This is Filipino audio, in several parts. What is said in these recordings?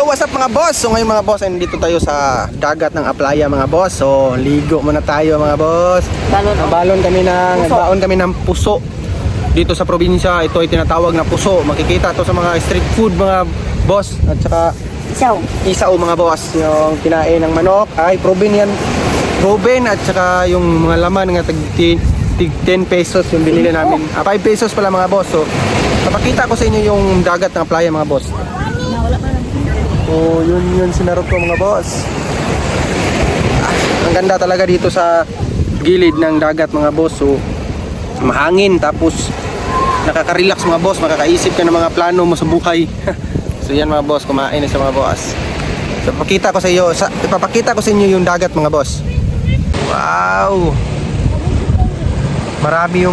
what's up mga boss? So ngayon mga boss, ay nandito tayo sa dagat ng Aplaya mga boss. So ligo muna tayo mga boss. Baon kami ng puso. Dito sa probinsya, ito ay tinatawag na puso. Makikita to sa mga street food mga boss. At saka isaw mga boss. Yung kinain ng manok ay proben yan. Proben at saka yung mga laman nga tig 10 pesos yung binili namin. 5 pesos pala mga boss. So napakita ko sa inyo yung dagat ng Aplaya mga boss. So yun sinarap ko mga boss. Ang ganda talaga dito sa gilid ng dagat mga boss. So mahangin, tapos nakaka-relax mga boss, makakaisip ka ng mga plano mo sa buhay. So yan mga boss, kumain na sa mga boss. So ipapakita ko sa inyo yung dagat mga boss. Wow, maraming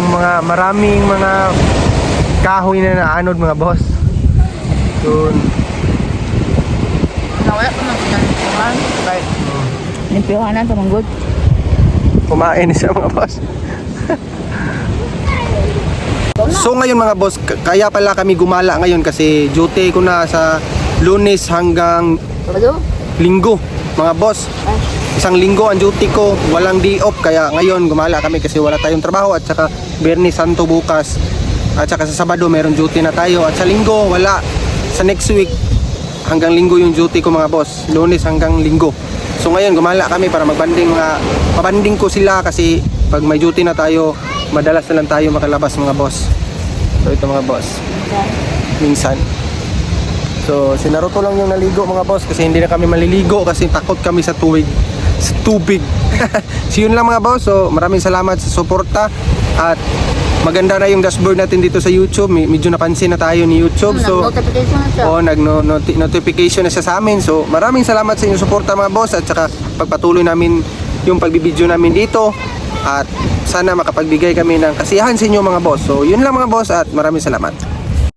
mga kahoy na naanod mga boss. Yun. Nawala ko ng pinantuhan. Nimpiwanan ito mga good. Kumain siya mga boss. So ngayon mga boss, kaya pala kami gumala ngayon kasi duty ko na sa Lunes hanggang Linggo mga boss. Isang linggo ang duty ko, walang day off. Kaya ngayon gumala kami kasi wala tayong trabaho. At saka Biyernes Santo bukas. At saka sa Sabado meron duty na tayo. At sa Linggo wala. Sa next week hanggang Linggo yung duty ko mga boss, Lunes hanggang Linggo. So ngayon gumala kami para magbanding, pabanding ko sila kasi pag may duty na tayo, madalas na lang tayo makalabas mga boss. So ito mga boss, minsan. So si Naruto lang yung naligo mga boss kasi hindi na kami maliligo kasi takot kami sa tubig. So yun lang mga boss. So maraming salamat sa suporta at maganda na yung dashboard natin dito sa YouTube. Medyo napansin na tayo ni YouTube. So Notification na siya. notification na siya sa amin. So maraming salamat sa inyong suporta mga boss. At saka pagpatuloy namin yung pagbibideo namin dito. At sana makapagbigay kami ng kasiyahan sa inyo mga boss. So yun lang mga boss at maraming salamat.